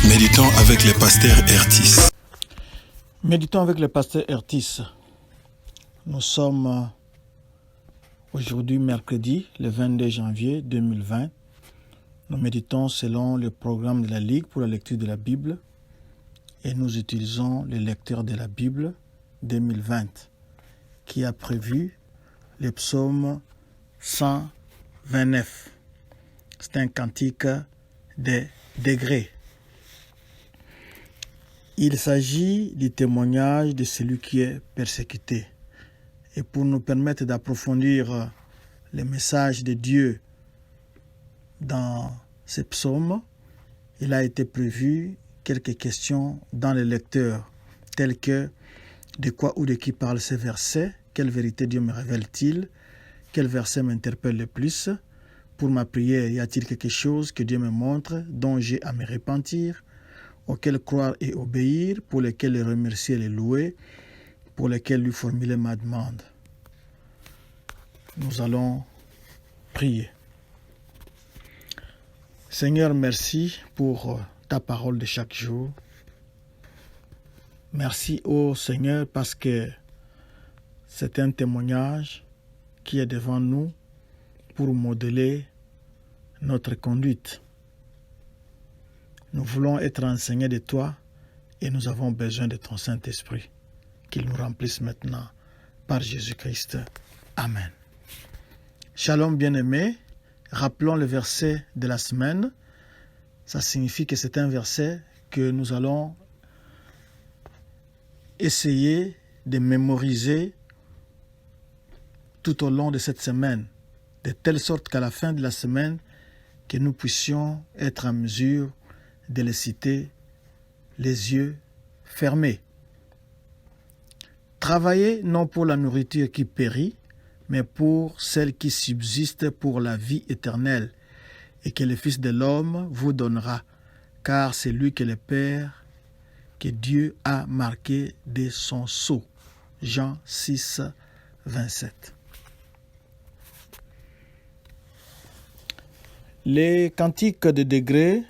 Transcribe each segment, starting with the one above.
Méditons avec le pasteur Ertis. Méditons avec le pasteur Ertis. Nous sommes aujourd'hui mercredi, le 22 janvier 2020. Nous méditons selon le programme de la Ligue pour la lecture de la Bible et nous utilisons le lecteur de la Bible 2020 qui a prévu le psaume 129. C'est un cantique des degrés. Il s'agit du témoignage de celui qui est persécuté. Et pour nous permettre d'approfondir le message de Dieu dans ces psaumes, il a été prévu quelques questions dans le lecteur, telles que de quoi ou de qui parle ces versets, quelle vérité Dieu me révèle-t-il, quel verset m'interpelle le plus, pour ma prière, y a-t-il quelque chose que Dieu me montre dont j'ai à me repentir, auquel croire et obéir, pour lesquels le remercier et le louer, pour lesquels lui formuler ma demande. Nous allons prier. Seigneur, merci pour ta parole de chaque jour. Merci, ô Seigneur, parce que c'est un témoignage qui est devant nous pour modeler notre conduite. Nous voulons être enseignés de toi et nous avons besoin de ton Saint-Esprit, qu'il nous remplisse maintenant par Jésus-Christ. Amen. Shalom bien-aimés, rappelons le verset de la semaine. Ça signifie que c'est un verset que nous allons essayer de mémoriser tout au long de cette semaine, de telle sorte qu'à la fin de la semaine, que nous puissions être en mesure de les citer les yeux fermés. Travaillez non pour la nourriture qui périt, mais pour celle qui subsiste pour la vie éternelle, et que le Fils de l'homme vous donnera, car c'est lui que le Père, que Dieu a marqué de son sceau. Jean 6, 27. Les cantiques de degrés,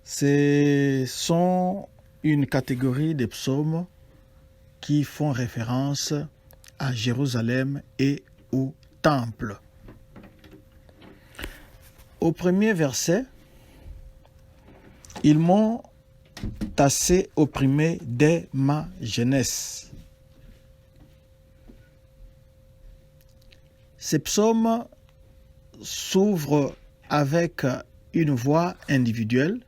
ce sont une catégorie de psaumes qui font référence à Jérusalem et au temple. Au premier verset, ils m'ont assez opprimé dès ma jeunesse. Ces psaumes s'ouvrent avec une voix individuelle,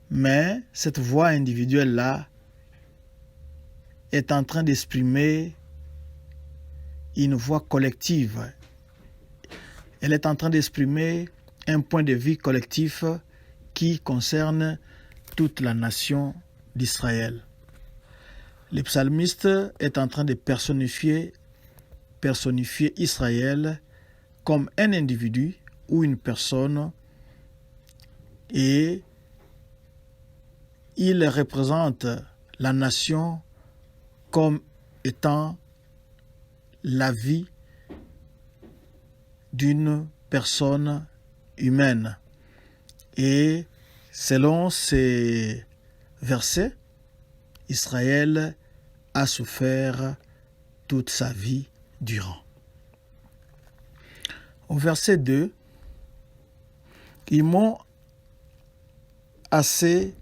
mais cette voix individuelle-là est en train d'exprimer une voix collective. Elle est en train d'exprimer un point de vue collectif qui concerne toute la nation d'Israël. Le psalmiste est en train de personnifier Israël comme un individu ou une personne, et il représente la nation comme étant la vie d'une personne humaine. Et selon ces versets, Israël a souffert toute sa vie durant. Au verset 2, ils m'ont assez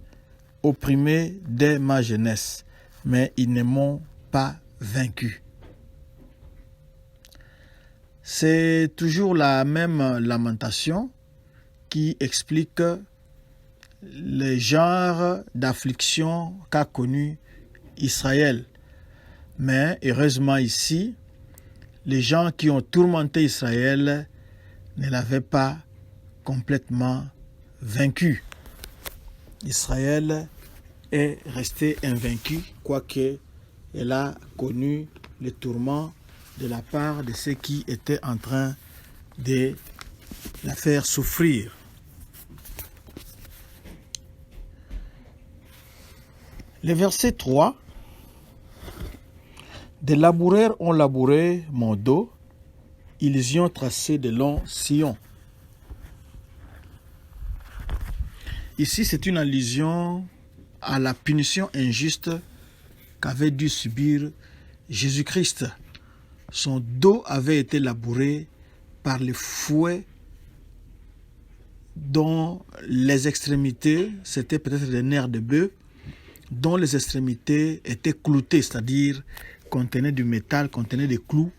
opprimé dès ma jeunesse, mais ils ne m'ont pas vaincu. C'est toujours la même lamentation qui explique le genre d'affliction qu'a connu Israël. Mais heureusement ici, les gens qui ont tourmenté Israël ne l'avaient pas complètement vaincu. Israël est resté invaincu, quoique elle a connu le tourment de la part de ceux qui étaient en train de la faire souffrir. Le verset 3, « Des laboureurs ont labouré mon dos, ils y ont tracé de longs sillons. » Ici, c'est une allusion à la punition injuste qu'avait dû subir Jésus-Christ. Son dos avait été labouré par les fouets dont les extrémités, c'était peut-être des nerfs de bœuf, dont les extrémités étaient cloutées, c'est-à-dire contenaient du métal, contenaient des clous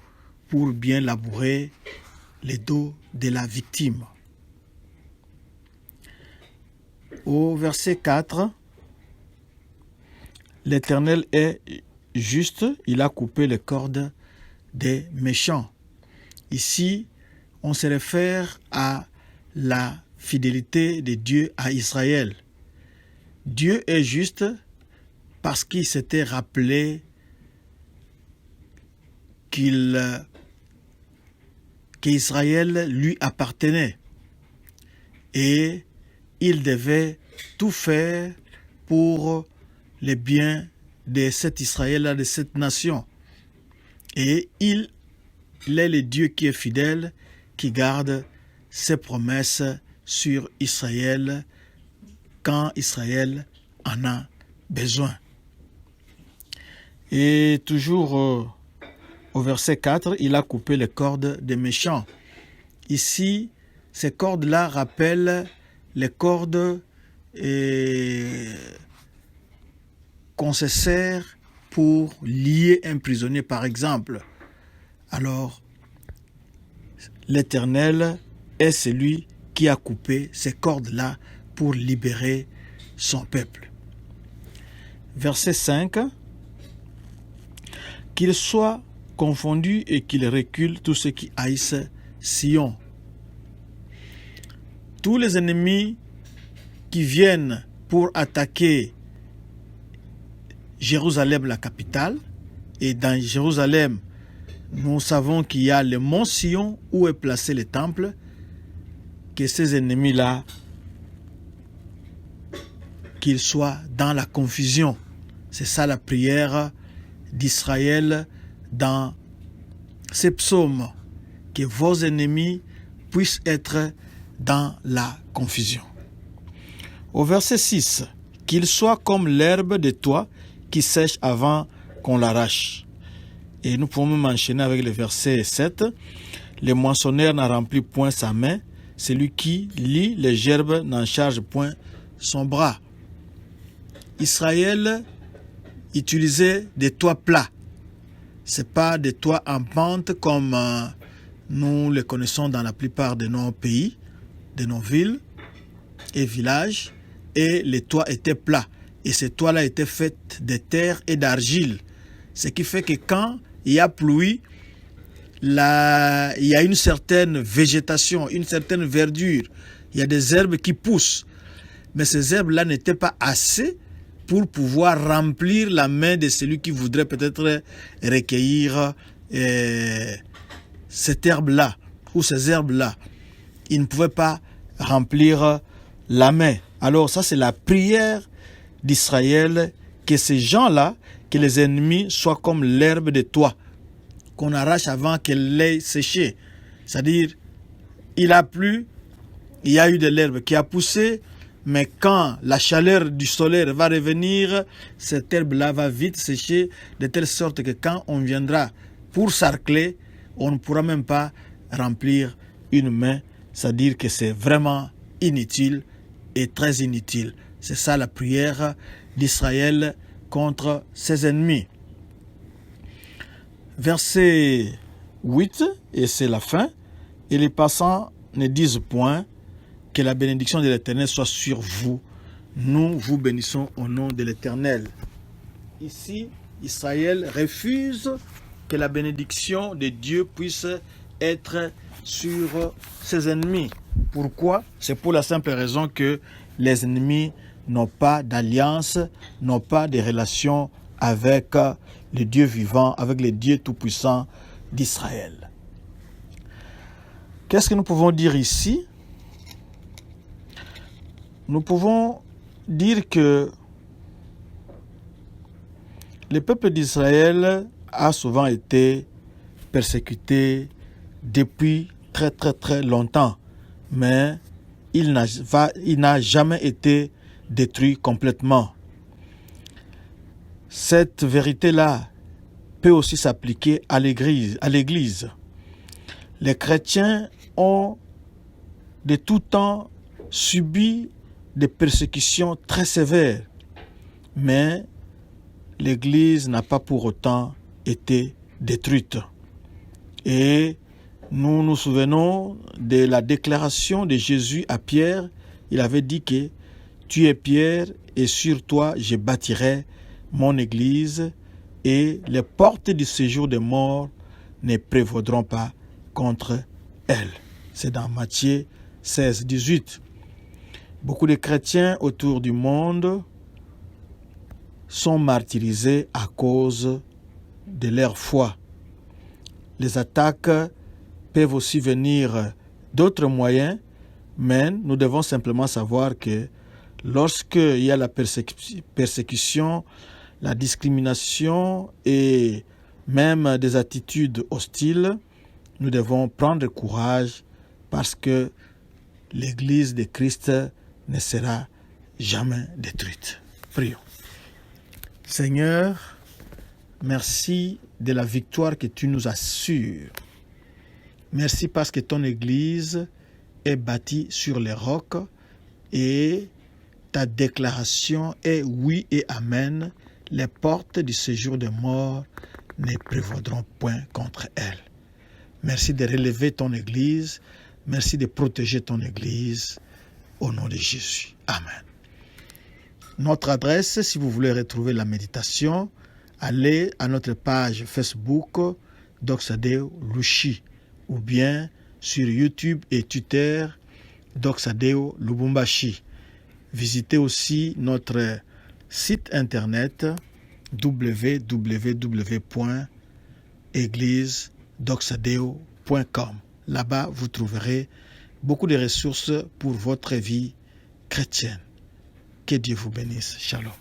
pour bien labourer les dos de la victime. Au verset 4, l'Éternel est juste, il a coupé les cordes des méchants. Ici, on se réfère à la fidélité de Dieu à Israël. Dieu est juste parce qu'il s'était rappelé qu'Israël lui appartenait et il devait tout faire pour le bien de cet Israël, de cette nation. Et il est le Dieu qui est fidèle, qui garde ses promesses sur Israël quand Israël en a besoin. Et toujours au verset 4, il a coupé les cordes des méchants. Ici, ces cordes-là rappellent les cordes qu'on se sert pour lier un prisonnier, par exemple. Alors, l'Éternel est celui qui a coupé ces cordes-là pour libérer son peuple. Verset 5. Qu'il soit confondu et qu'il recule tous ceux qui haïssent Sion. Tous les ennemis qui viennent pour attaquer Jérusalem, la capitale, et dans Jérusalem, nous savons qu'il y a le mont Sion où est placé le temple, que ces ennemis-là, qu'ils soient dans la confusion. C'est ça la prière d'Israël dans ces psaumes, que vos ennemis puissent être dans la confusion. Au verset 6, qu'il soit comme l'herbe de toit qui sèche avant qu'on l'arrache. Et nous pouvons même enchaîner avec le verset 7. Le moissonneur n'en remplit point sa main, celui qui lie les gerbes n'en charge point son bras. Israël utilisait des toits plats. Ce n'est pas des toits en pente comme nous les connaissons dans la plupart de nos pays, de nos villes et villages. Et les toits étaient plats. Et ces toits-là étaient faits de terre et d'argile. Ce qui fait que quand il y a pluie, il y a une certaine végétation, une certaine verdure. Il y a des herbes qui poussent. Mais ces herbes-là n'étaient pas assez pour pouvoir remplir la main de celui qui voudrait peut-être recueillir cette herbe-là ou ces herbes-là. Il ne pouvait pas remplir la main. Alors ça, c'est la prière d'Israël, que ces gens-là, que les ennemis soient comme l'herbe de toit, qu'on arrache avant qu'elle l'ait séchée. C'est-à-dire, il a plu, il y a eu de l'herbe qui a poussé, mais quand la chaleur du soleil va revenir, cette herbe-là va vite sécher, de telle sorte que quand on viendra pour sarcler, on ne pourra même pas remplir une main. C'est-à-dire que c'est vraiment inutile et très inutile. C'est ça la prière d'Israël contre ses ennemis. Verset 8, et c'est la fin. Et les passants ne disent point que la bénédiction de l'Éternel soit sur vous. Nous vous bénissons au nom de l'Éternel. Ici, Israël refuse que la bénédiction de Dieu puisse être sur ses ennemis. Pourquoi? C'est pour la simple raison que les ennemis n'ont pas d'alliance, n'ont pas de relation avec le Dieu vivant, avec le Dieu tout-puissant d'Israël. Qu'est-ce que nous pouvons dire ici? Nous pouvons dire que le peuple d'Israël a souvent été persécuté depuis très longtemps, mais il n'a jamais été détruit complètement. Cette vérité-là peut aussi s'appliquer à l'Église. Les chrétiens ont de tout temps subi des persécutions très sévères, mais l'Église n'a pas pour autant été détruite. Et nous nous souvenons de la déclaration de Jésus à Pierre. Il avait dit que « Tu es Pierre, et sur toi je bâtirai mon Église, et les portes du séjour des morts ne prévaudront pas contre elle. » C'est dans Matthieu 16, 18. Beaucoup de chrétiens autour du monde sont martyrisés à cause de leur foi. Les attaques peuvent aussi venir d'autres moyens, mais nous devons simplement savoir que lorsqu'il y a la persécution, la discrimination et même des attitudes hostiles, nous devons prendre courage parce que l'Église de Christ ne sera jamais détruite. Prions. Seigneur, merci de la victoire que tu nous assures. Merci parce que ton Église est bâtie sur les rocs et ta déclaration est oui et amen. Les portes du séjour des morts ne prévaudront point contre elle. Merci de relever ton Église. Merci de protéger ton Église. Au nom de Jésus. Amen. Notre adresse, si vous voulez retrouver la méditation, allez à notre page Facebook Doxadeo Lushi ou bien sur YouTube et Twitter Doxadeo Lubumbashi. Visitez aussi notre site internet www.églisedoxadeo.com. Là-bas, vous trouverez beaucoup de ressources pour votre vie chrétienne. Que Dieu vous bénisse. Shalom.